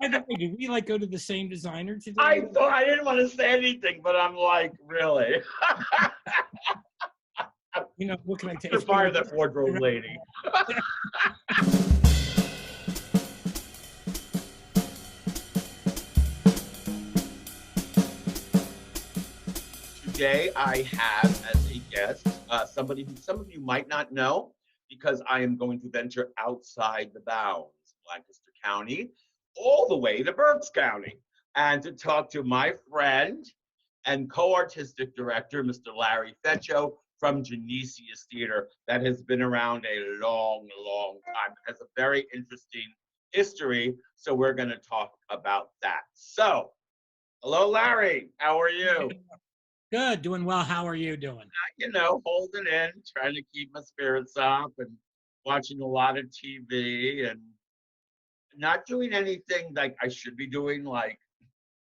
By the way, did we like go to the same designer today? I thought I didn't want to say anything, but I'm like, really? You know, what can I tell To you? fire that wardrobe lady. Today, I have as a guest somebody who some of you might not know because I am going to venture outside the bounds of Lancaster County, all the way to Berks County, and to talk to my friend and co-artistic director, Mr. Larry Fecho from Genesius Theatre, that has been around a long, long time. It has a very interesting history, so we're going to talk about that. So, hello, Larry. How are you? Good, doing well. How are you doing? You know, holding in, trying to keep my spirits up and watching a lot of TV and not doing anything like I should be doing, like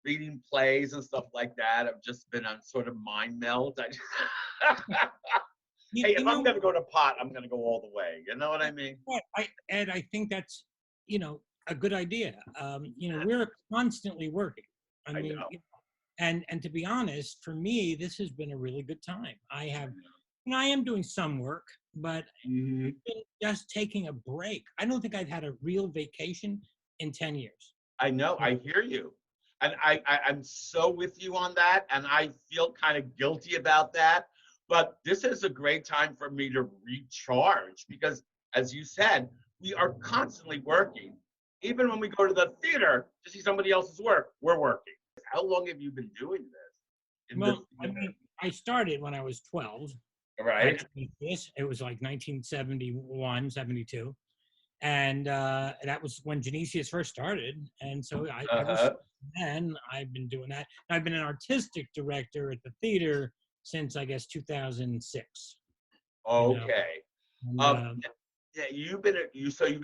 reading plays and stuff like that. I've just been on sort of mind meld. Hey, if I'm going to go to pot, I'm going to go all the way. You know what I mean? Ed, I think that's, a good idea. We're constantly working. I mean, know. And to be honest, for me, this has been a really good time. I am doing some work, but I've been just taking a break. I don't think I've had a real vacation in 10 years. I know. I hear you. And I'm so with you on that. And I feel kind of guilty about that. But this is a great time for me to recharge because, as you said, we are constantly working. Even when we go to the theater to see somebody else's work, we're working. How long have you been doing this? I started when I was 12. Right. It was like 1971, 72. And that was when Genesius first started. And so ever then, I've been doing that. And I've been an artistic director at the theater since, I guess, 2006. Okay. And, yeah, you've been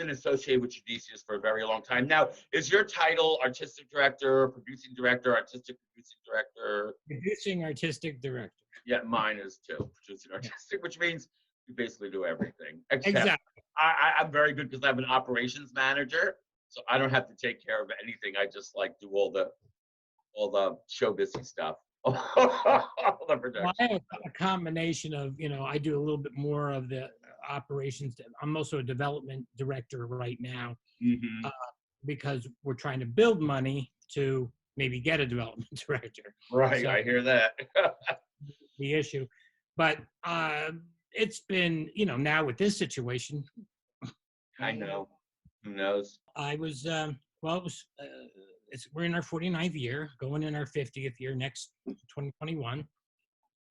associated with Genesius for a very long time. Now, is your title artistic director, producing director, artistic producing director? Producing artistic director. Yeah, mine is too, producing artistic, which means you basically do everything. Except Exactly. I'm very good because I'm an operations manager, so I don't have to take care of anything. I just like do all the show busy stuff. All the production. Well, I have a combination of, I do a little bit more of the operations. I'm also a development director right now because we're trying to build money to maybe get a development director. Right, so, I hear that. The issue. But it's been, now with this situation. I know. Who knows? I was, we're in our 49th year, going in our 50th year next 2021.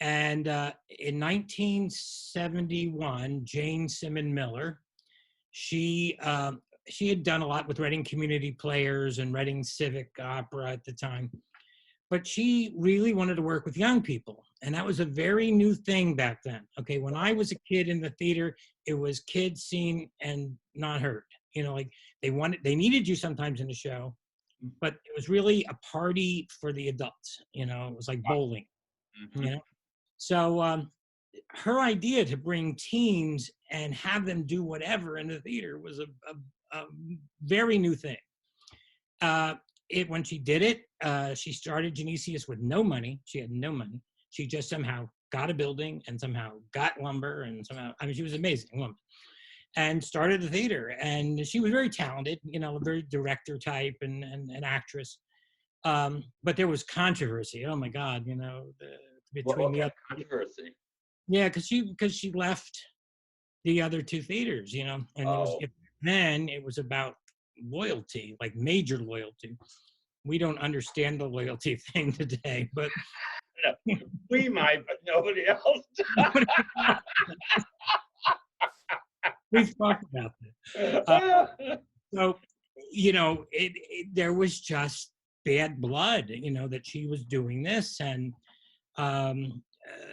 And in 1971, Jane Simon Miller, she had done a lot with Reading Community Players and Reading Civic Opera at the time, but she really wanted to work with young people. And that was a very new thing back then. Okay, when I was a kid in the theater, it was kids seen and not heard. Like they needed you sometimes in the show, but it was really a party for the adults. It was like bowling. So her idea to bring teens and have them do whatever in the theater was a very new thing. When she did it, she started Genesius with no money. She had no money. She just somehow got a building and somehow got lumber and somehow, she was an amazing woman. And started the theater. And she was very talented, a very director type and an actress. But there was controversy. Oh my God, between the other controversy. Yeah, because she left the other two theaters, and then it was about loyalty, like major loyalty. We don't understand the loyalty thing today, but we might, but nobody else does. We've talked about this. So, there was just bad blood, that she was doing this, and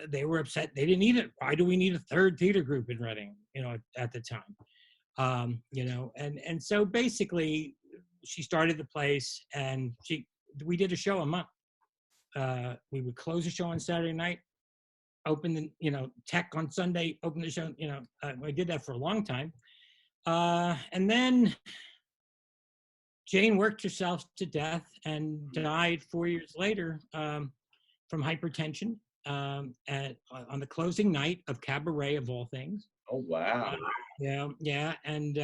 they were upset. They didn't need it. Why do we need a third theater group in Reading, at the time? And so basically, she started the place, and we did a show a month. We would close the show on Saturday night, open the, tech on Sunday, open the show, I did that for a long time. And then Jane worked herself to death and died 4 years later from hypertension on the closing night of Cabaret, of all things. Oh, wow. Yeah, yeah. And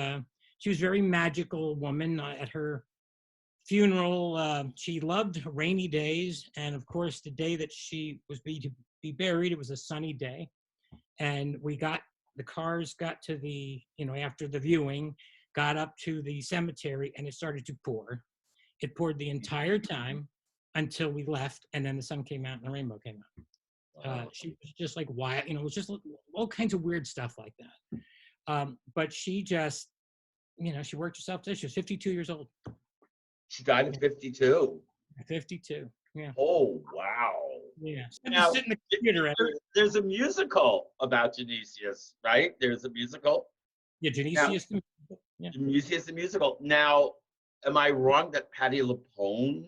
she was a very magical woman. At her funeral, she loved rainy days. And of course, the day that she was to be buried, it was a sunny day. And the cars got to after the viewing, got up to the cemetery, and it started to pour. It poured the entire time until we left, and then the sun came out and the rainbow came out. Wow. She was just like, why? It was just all kinds of weird stuff like that. But she just, she worked herself to. She was 52 years old. She died at 52. 52. Yeah. Oh, wow. Yeah. Now, Sit in the computer. there's a musical about Genesius, right? There's a musical. Yeah, Genesius. Yeah. Genesius the musical. Now, am I wrong that Patti LuPone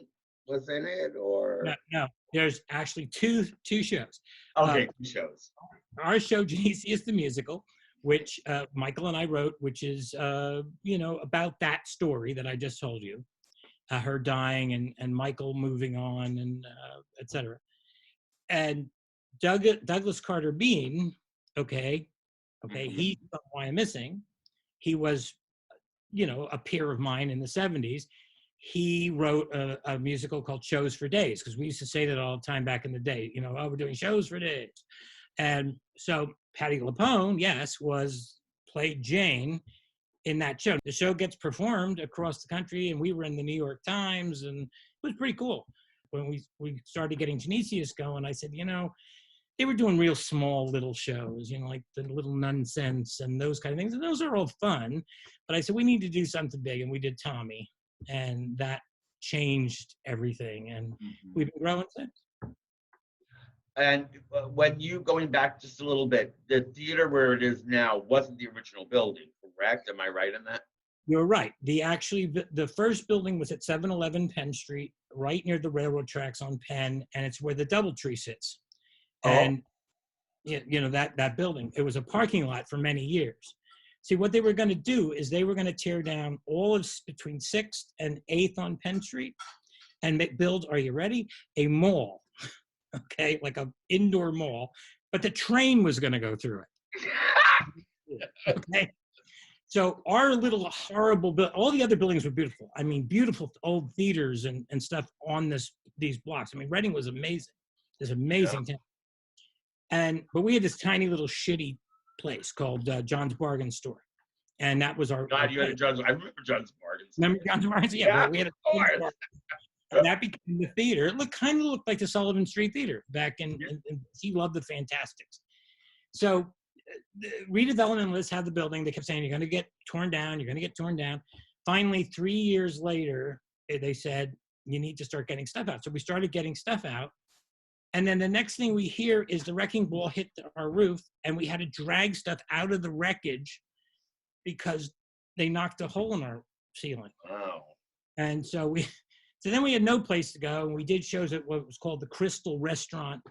was in it, or? No. There's actually two shows. Okay, 2 shows. Our show, Genesius the musical, which Michael and I wrote, which is about that story that I just told you, her dying and Michael moving on and etc. And Douglas Carter Bean, okay, he's why I'm missing. He was, a peer of mine in the 70s. He wrote a musical called Shows for Days, because we used to say that all the time back in the day, oh, we're doing shows for days. And so Patti LuPone, yes, played Jane in that show. The show gets performed across the country, and we were in the New York Times, and it was pretty cool. When we started getting Genesius going, I said, they were doing real small little shows, like the Little Nonsense and those kind of things. And those are all fun. But I said, we need to do something big. And we did Tommy. And that changed everything. And we've been growing since. And when going back just a little bit, the theater where it is now wasn't the original building, correct? Am I right in that? You're right. The first building was at 711 Penn Street, right near the railroad tracks on Penn. And it's where the DoubleTree sits. And that building, it was a parking lot for many years. See, what they were going to do is they were going to tear down all of between 6th and 8th on Penn Street and build, are you ready? A mall, okay, like an indoor mall, but the train was going to go through it. Okay. So our little horrible, all the other buildings were beautiful. I mean, beautiful old theaters and stuff on these blocks. I mean, Reading was amazing. This amazing town. But we had this tiny little shitty place called John's Bargain Store. And that was our. God, you had a John's. I remember John's Bargain. Remember John's Bargain? Yeah, we had a and that became the theater. It kind of looked like the Sullivan Street Theater back in he loved the Fantastics. So the redevelopment lists had the building. They kept saying, you're going to get torn down. You're going to get torn down. Finally, 3 years later, they said, you need to start getting stuff out. So we started getting stuff out. And then the next thing we hear is the wrecking ball hit our roof, and we had to drag stuff out of the wreckage because they knocked a hole in our ceiling. Wow. And so then we had no place to go, and we did shows at what was called the Crystal Restaurant,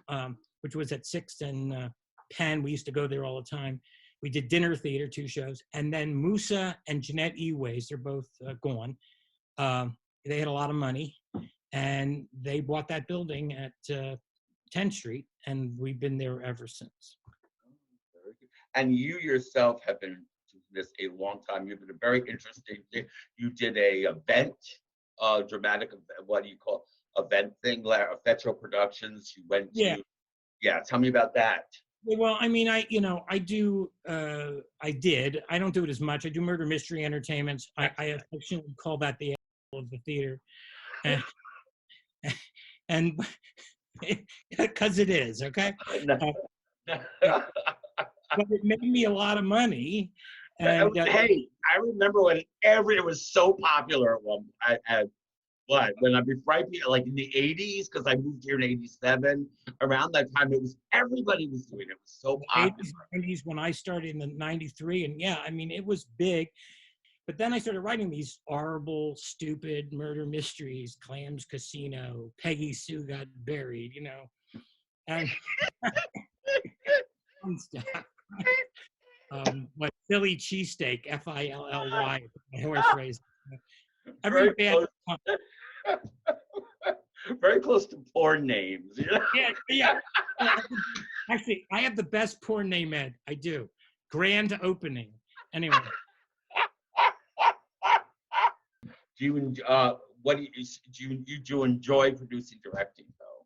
which was at 6th and Penn. We used to go there all the time. We did dinner theater, 2 shows, and then Musa and Jeanette Eways, they're both gone. They had a lot of money, and they bought that building at 10th Street, and we've been there ever since. And you yourself have been doing this a long time. You've been a very interesting thing. You did a event, dramatic, what do you call event thing, Larry Fecho Productions. You went to, tell me about that. Well, I mean, I do, I did. I don't do it as much. I do murder mystery entertainments. I affectionately call that the of the theater, and because it is, okay. But it made me a lot of money. And hey, I remember when it was so popular at one. When I like in the 80s, because I moved here in 87. Around that time, everybody was doing it. It was so popular. 80s when I started in the 93, and I mean, it was big. But then I started writing these horrible, stupid murder mysteries, Clams Casino, Peggy Sue Got Buried, and fun stuff. What Philly cheesesteak, Filly, horse race. every Very bad. close. Very close to porn names. You know? Yeah, yeah. Actually, I have the best porn name, Ed. I do. Grand opening. Anyway, Do you what do you enjoy producing, directing though?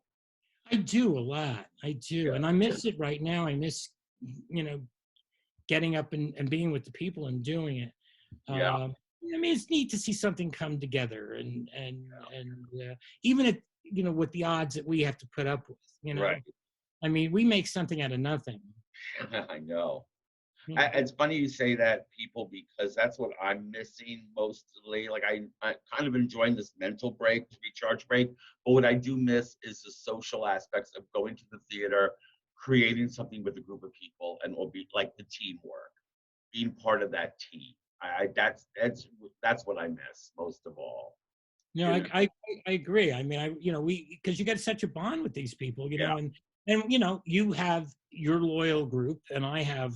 I do a lot. I do, Yeah. and I miss it right now. I miss, getting up and being with the people and doing it. Yeah. I mean, it's neat to see something come together, and even at with the odds that we have to put up with. Right. I mean, we make something out of nothing. I know. Yeah. It's funny you say that, people, because that's what I'm missing mostly. Like I kind of enjoying this mental break, to recharge break, but what I do miss is the social aspects of going to the theater, creating something with a group of people, and will be like the teamwork, being part of that team. That's what I miss most of all. No, You know? I agree. I mean, we because you got such a bond with these people, Yeah. and you have your loyal group, and I have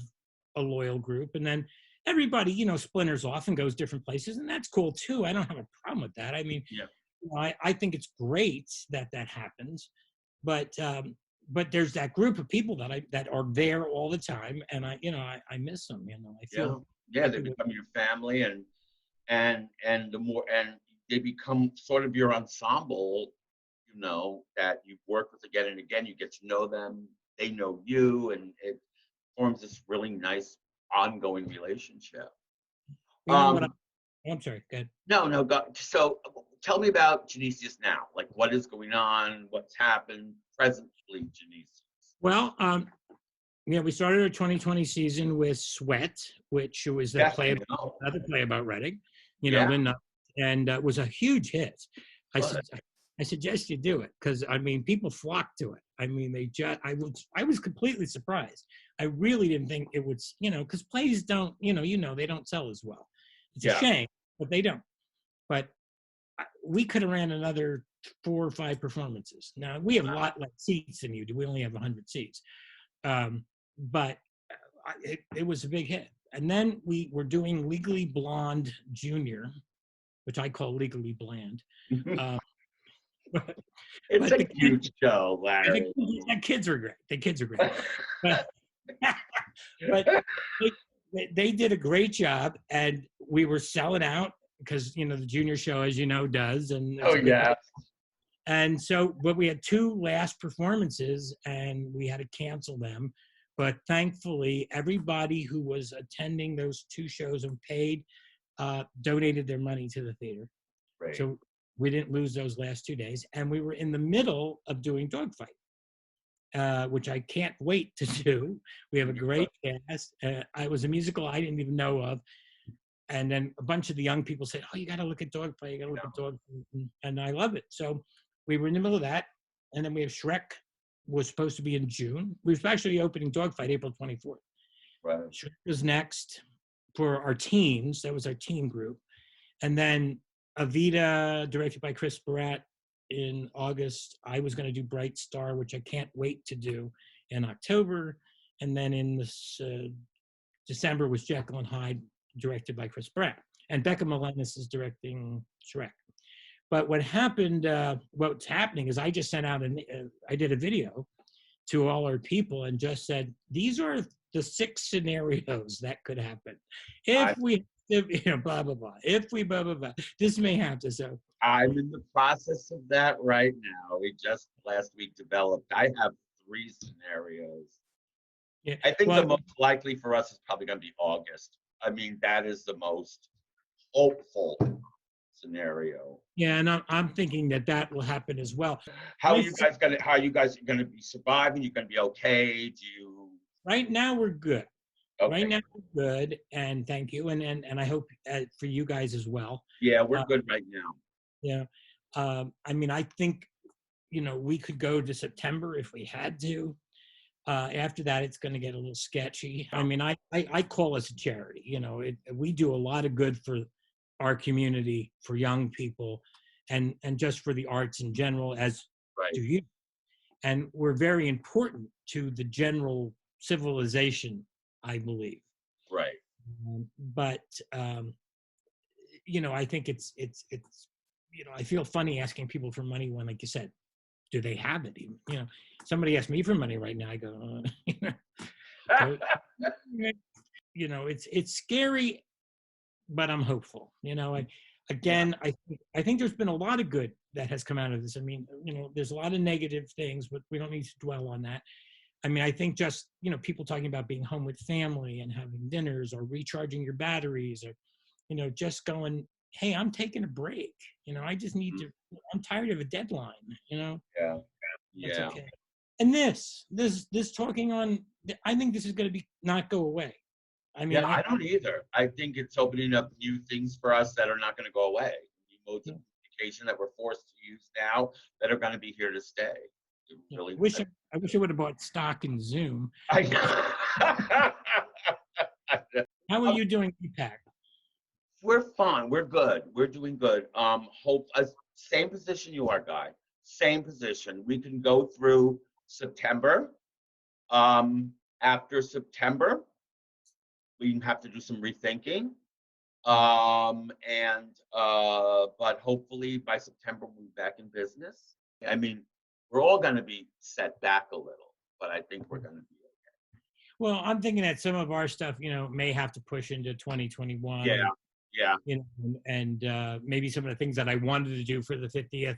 a loyal group, and then everybody splinters off and goes different places, and that's cool too. I don't have a problem with that. I mean, Yeah. I think it's great that happens, but there's that group of people that are there all the time, and I miss them. I Yeah. feel Yeah. They happy with. become your family, and the more, and they become sort of your ensemble, that you've worked with again and again. You get to know them, they know you, and it forms this really nice ongoing relationship. You know what? Um, I'm sorry. Go ahead. no, go, so tell me about Genesius now. Like, what is going on? What's happened presently, Genesius? Well, we started our 2020 season with Sweat, which was Yes, I know. another play about Reading, Yeah. and it was a huge hit. I Good. said, I suggest you do it because I mean, people flocked to it. I mean, I was completely surprised. I really didn't think it would, because plays don't, they don't sell as well. It's a Yeah. shame, but they don't. But we could have ran another 4 or 5 performances. Now we have a lot less seats than you do. We only have 100 seats. But it was a big hit. And then we were doing Legally Blonde Junior, which I call Legally Bland. But, It's but a cute show, Larry. the kids are great. The kids are great. But, but they did a great job, and we were selling out because the junior show, as you know, does. And Oh yeah. And so, but we had 2 last performances, and we had to cancel them. But thankfully, everybody who was attending those 2 shows and paid donated their money to the theater. Right. So we didn't lose those last 2 days. And we were in the middle of doing Dogfight, which I can't wait to do. We have a great cast. It was a musical I didn't even know of. And then a bunch of the young people said, "Oh, you got to look at Dogfight. You got to look at Dogfight." And I love it. So we were in the middle of that. And then we have Shrek, was supposed to be in June. We were actually opening Dogfight April 24th. Right. Shrek was next for our teams. That was our team group. And then Evita, directed by Chris Barat, in August. I was going to do Bright Star, which I can't wait to do, in October. And then in this December was Jekyll and Hyde, directed by Chris Barat. And Becca Melenis is directing Shrek. But what happened, what's happening is I just sent out, I did a video to all our people and just said, these are the 6 scenarios that could happen. If we, blah, blah, blah. If we, blah, blah, blah. This may happen. So I'm in the process of that right now. We just last week developed. I have 3 scenarios. Yeah. I think the most likely for us is probably going to be August. I mean, that is the most hopeful scenario. Yeah, and I'm thinking that will happen as well. How are you guys gonna be surviving? You gonna be okay? Do you? Right now we're good. Okay. Right now we're good, and thank you, and I hope for you guys as well. Yeah, we're good right now. Yeah, I mean, I think we could go to September if we had to. After that, it's going to get a little sketchy. I mean, I call us a charity. We do a lot of good for our community, for young people, and just for the arts in general, as do you. And we're very important to the general civilization, I believe. Right. But I think it's, I feel funny asking people for money when, like you said, do they have it even? Somebody asked me for money right now. I go, so, it's scary, but I'm hopeful. Again, I think there's been a lot of good that has come out of this. I mean, there's a lot of negative things, but we don't need to dwell on that. I mean, I think just, people talking about being home with family and having dinners or recharging your batteries or, just going, hey, I'm taking a break. I just need to, I'm tired of a deadline, Yeah. That's Yeah. okay. And this talking on, I think this is going to not go away. I mean, Yeah, I don't either. I think it's opening up new things for us that are not going to go away. New modes of communication that we're forced to use now that are going to be here to stay. Really, I wish I would have bought stock in Zoom. I How are you doing, Epac? We're fine. We're good. We're doing good. Same position you are, Guy. Same position. We can go through September. After September, we have to do some rethinking. But hopefully by September we'll be back in business. I mean, we're all going to be set back a little, but I think we're going to be okay. Well, I'm thinking that some of our stuff, may have to push into 2021. Yeah, yeah. And maybe some of the things that I wanted to do for the 50th,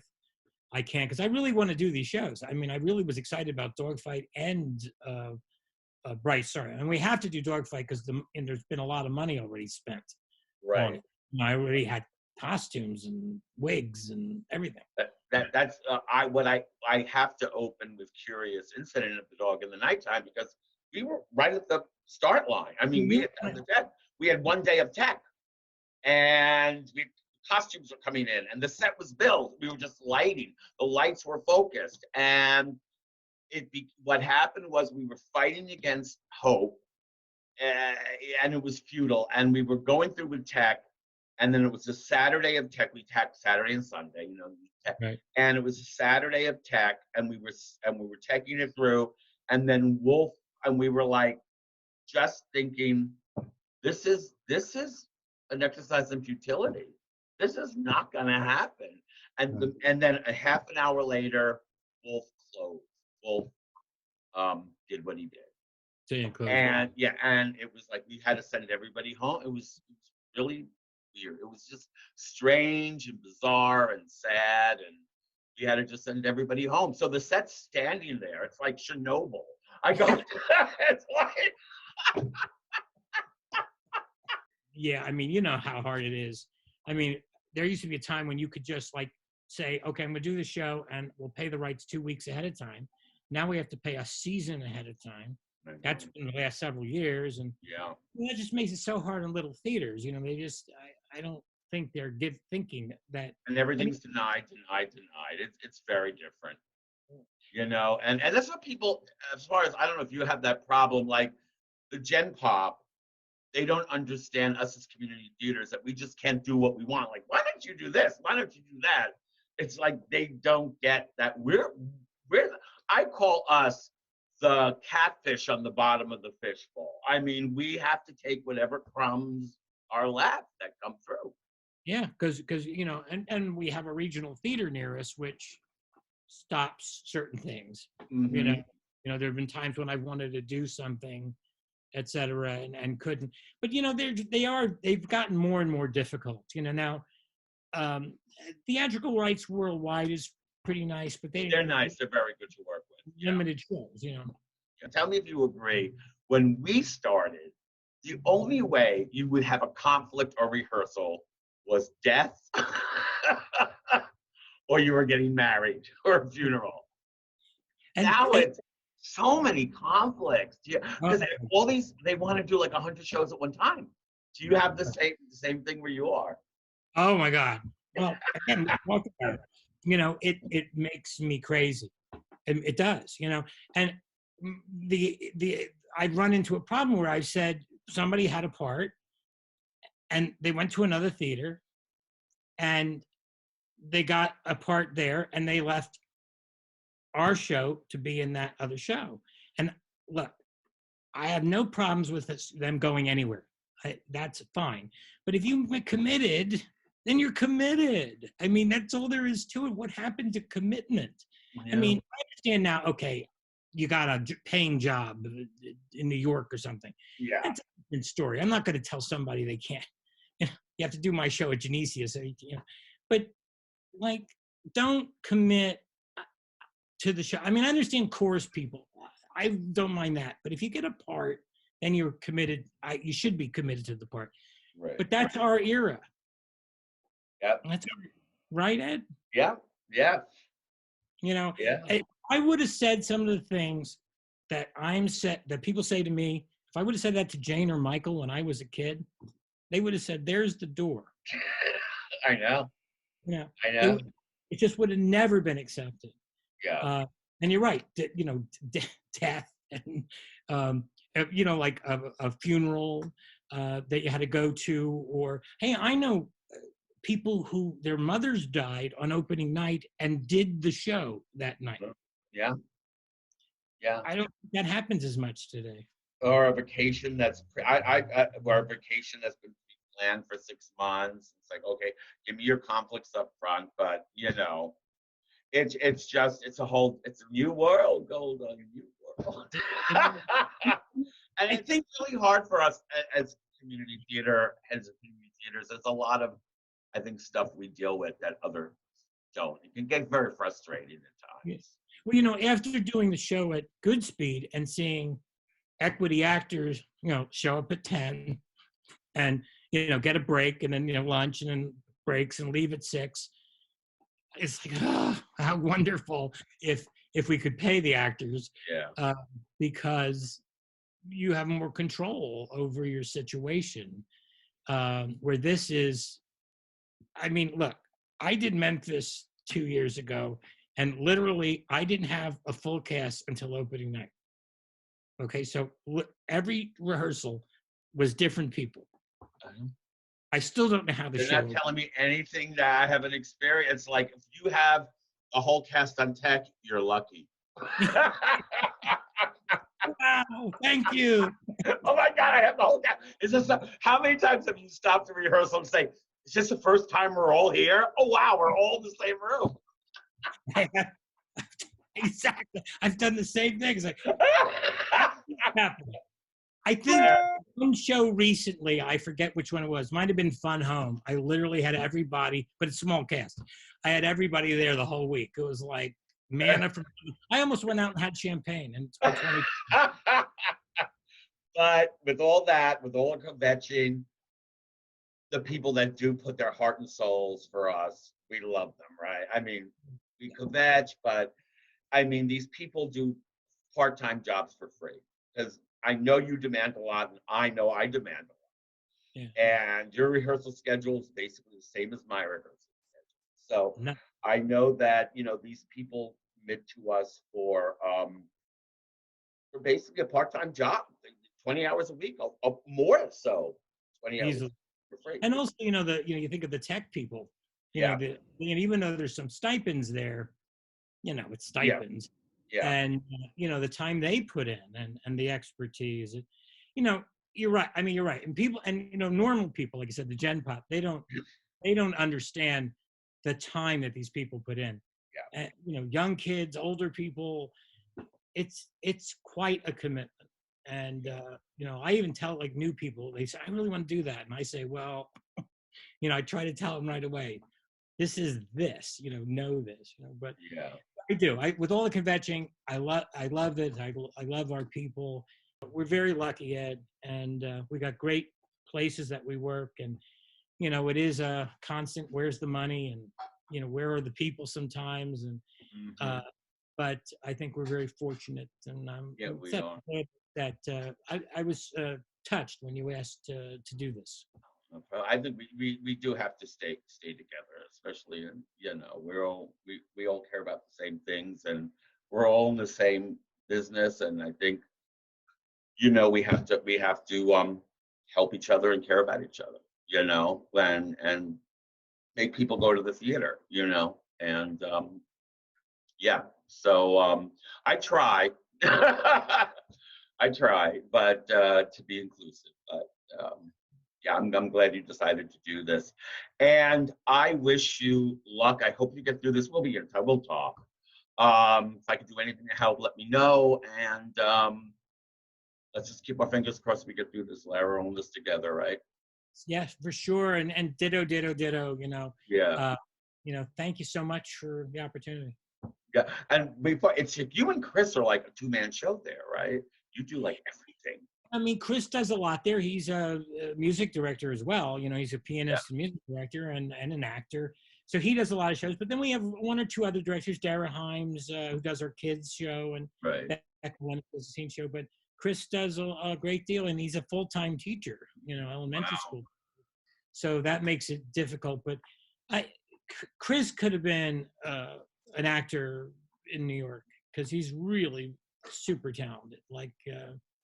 I can't, because I really want to do these shows. I mean, I really was excited about Dogfight and Bryce. Sorry, and we have to do Dogfight because there's been a lot of money already spent. Right. On it. I already had costumes and wigs and everything. That's I have to open with Curious Incident of the Dog in the Nighttime because we were right at the start line. I mean, we had one day of tech, and costumes were coming in, and the set was built. We were just lighting. The lights were focused, and what happened was we were fighting against hope, and it was futile. And we were going through with tech, and then it was a Saturday of tech. We tech Saturday and Sunday, tech. Right. And it was a Saturday of tech, and we were teching it through. And then we were like, just thinking, this is an exercise in futility. This is not going to happen. And then a half an hour later, Wolf closed. Wolf did what he did. And and it was like we had to send everybody home. It was really weird. It was just strange and bizarre and sad, and we had to just send everybody home. So the set's standing there. It's like Chernobyl. I go, it's like. Yeah, I mean, you know how hard it is. I mean, there used to be a time when you could just say, okay, I'm going to do the show and we'll pay the rights 2 weeks ahead of time. Now we have to pay a season ahead of time. That's been the last several years. And that just makes it so hard on little theaters. They just, I don't think they're thinking that. And everything's denied. It's very different. And that's what people, as far as, I don't know if you have that problem, like the Gen Pop, they don't understand us as community theaters, that we just can't do what we want. Like, why don't you do this? Why don't you do that? It's like they don't get that I call us the catfish on the bottom of the fishbowl. I mean, we have to take whatever crumbs are left that come through. Yeah, because and we have a regional theater near us, which stops certain things. Mm-hmm. There have been times when I wanted to do something, et cetera, and couldn't. But they've gotten more and more difficult. Now, theatrical rights worldwide is pretty nice, but they're nice. They're very good to work with. Limited shows, Tell me if you agree. When we started, the only way you would have a conflict or rehearsal was death, or you were getting married, or a funeral. And now it's so many conflicts. Because they want to do like 100 shows at one time. Do you have the same thing where you are? Oh my God. Well, again, we talked about it. It makes me crazy. It does, and I've run into a problem where I've said somebody had a part and they went to another theater and they got a part there and they left our show to be in that other show. And look, I have no problems with them going anywhere. That's fine. But if you committed then you're committed. I mean, that's all there is to it. What happened to commitment? Yeah. I mean, I understand now, okay, you got a paying job in New York or something. Yeah. That's a different story. I'm not going to tell somebody they can't. You have to do my show at Genesius. But like, don't commit to the show. I mean, I understand chorus people. I don't mind that. But if you get a part, then you're committed. You should be committed to the part. Right. But that's our era. Yeah. That's right, Ed? Yeah. Yeah. Yeah. Yeah. I would have said some of the things that that people say to me. If I would have said that to Jane or Michael when I was a kid, they would have said, "There's the door." I know. Yeah. I know. It just would have never been accepted. Yeah. And you're right. Death and like a funeral that you had to go to, or hey, I know people who their mothers died on opening night and did the show that night. Yeah. Yeah. I don't think that happens as much today. Or a vacation that's or a vacation that's been planned for 6 months. It's like, okay, give me your conflicts up front, but it's a new world, Gold, a new world. And I think it's really hard for us as community theater, heads of community theaters. There's a lot of, I think, stuff we deal with that others don't. It can get very frustrating at times. Yes. Well, after doing the show at Goodspeed and seeing equity actors, show up at 10 and, get a break and then, lunch and then breaks and leave at 6. It's like, how wonderful if we could pay the actors. Yeah. Because you have more control over your situation. Where this is, I mean, look, I did Memphis 2 years ago, and literally I didn't have a full cast until opening night. Okay, so every rehearsal was different people. I still don't know how the show. You're not telling me anything that I haven't experienced. Like, if you have a whole cast on tech, you're lucky. Wow, thank you. Oh my God, I have the whole cast. How many times have you stopped a rehearsal and say, "Is this the first time we're all here? Oh wow, we're all in the same room." Exactly. I've done the same thing. It's like, happening. I think one show recently, I forget which one it was, might have been Fun Home. I literally had everybody, but it's small cast. I had everybody there the whole week. It was like manna from. I almost went out and had champagne. And but with all that, with all the kvetching, the people that do put their heart and souls for us, we love them, right? I mean, we kvetch, but I mean, these people do part-time jobs for free because I know you demand a lot, and I know I demand a lot. Yeah. And your rehearsal schedule is basically the same as my rehearsal schedule. So I know that these people commit to us for basically a part-time job, 20 hours a week, more so, 20 hours for free. And also, you think of the tech people, even though there's some stipends there, it's stipends. Yeah. And the time they put in and the expertise, you're right. I mean, you're right. And people, and normal people, like I said, the Gen Pop, they don't understand the time that these people put in. Yeah. And, young kids, older people, it's quite a commitment. And I even tell like new people, they say, "I really want to do that," and I say, well, I try to tell them right away, this is this, know this, but yeah. I do. With all the kvetching, I love it. I love our people. We're very lucky, Ed, and we got great places that we work. And it is a constant. Where's the money? And where are the people sometimes? And but I think we're very fortunate, and I'm that I was touched when you asked to do this. I think we do have to stay together, especially we all care about the same things, and we're all in the same business. And I think we have to help each other and care about each other, and make people go to the theater, and so I try. I try, but to be inclusive, but Yeah, I'm glad you decided to do this. And I wish you luck. I hope you get through this. We'll be in touch. We'll talk. If I can do anything to help, let me know. And let's just keep our fingers crossed we get through this, Lara, on this together, right? Yes, for sure. And ditto, ditto, ditto, Yeah. uh, thank you so much for the opportunity. Yeah. And before, it's you and Chris are like a two-man show there, right? You do like everything. I mean, Chris does a lot there. He's a music director as well. He's a Yeah. pianist and music director and an actor. So he does a lot of shows. But then we have one or two other directors, Dara Himes, who does our kids show, and Right. Beck one does the teen show. But Chris does a great deal, and he's a full-time teacher, elementary Wow. school. So that makes it difficult. But Chris could have been an actor in New York because he's really super talented. Like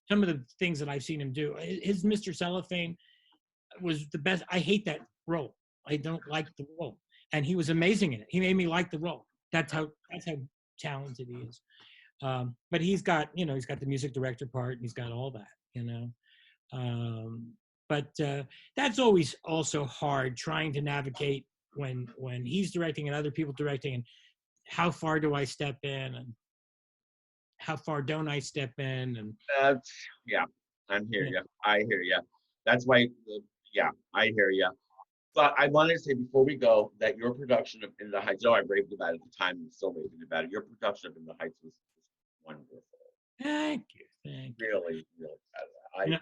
some of the things that I've seen him do. His Mr. Cellophane was the best. I hate that role. I don't like the role, and he was amazing in it. He made me like the role. That's how talented he is. But he's got the music director part, and he's got all that. But that's always also hard trying to navigate when he's directing and other people directing, and how far do I step in and how far don't I step in? And Yeah, I'm here. Yeah, I hear you. That's why. Yeah, I hear you. But I wanted to say before we go that your production of In the Heights, I raved about it at the time, and still raving about it. Your production of In the Heights was wonderful. Thank you. Really, really. I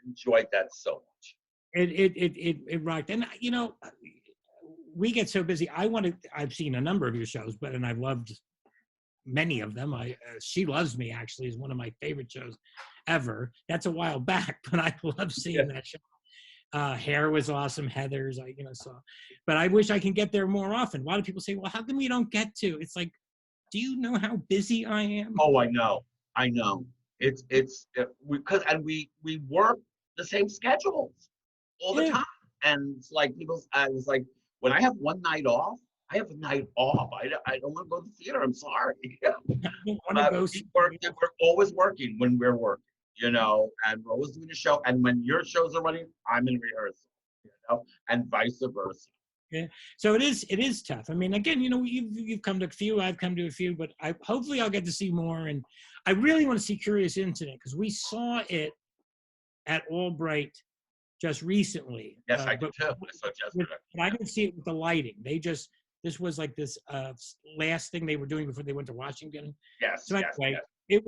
enjoyed that so much. It rocked. And we get so busy. I've seen a number of your shows, and I've loved many of them. She Loves Me actually is one of my favorite shows ever. That's a while back, but I love seeing that show. Hair was awesome. Heather's, I saw, but I wish I can get there more often. A lot of people say, well, how come we don't get to? It's like, do you know how busy I am? Oh, I know. It's because we work the same schedules all the time, and it's like it's like when I have one night off, I have a night off. I don't want to go to the theater. I'm sorry. We're always working when we're working, and we're always doing a show. And when your shows are running, I'm in rehearsal, and vice versa. Yeah. So it is tough. I mean, again, you've come to a few, I've come to a few, but hopefully I'll get to see more. And I really want to see Curious Incident because we saw it at Albright just recently. Yes, I did too. I saw it yesterday. But I didn't see it with the lighting. This was like this last thing they were doing before they went to Washington. Yes. So anyway, it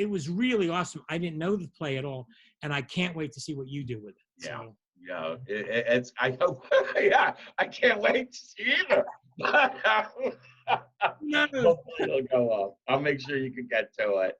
was really awesome. I didn't know the play at all, and I can't wait to see what you do with it. Yeah. So. Yeah, it's. I hope. Yeah, I can't wait to see either. No. Hopefully it'll go up. I'll make sure you can get to it.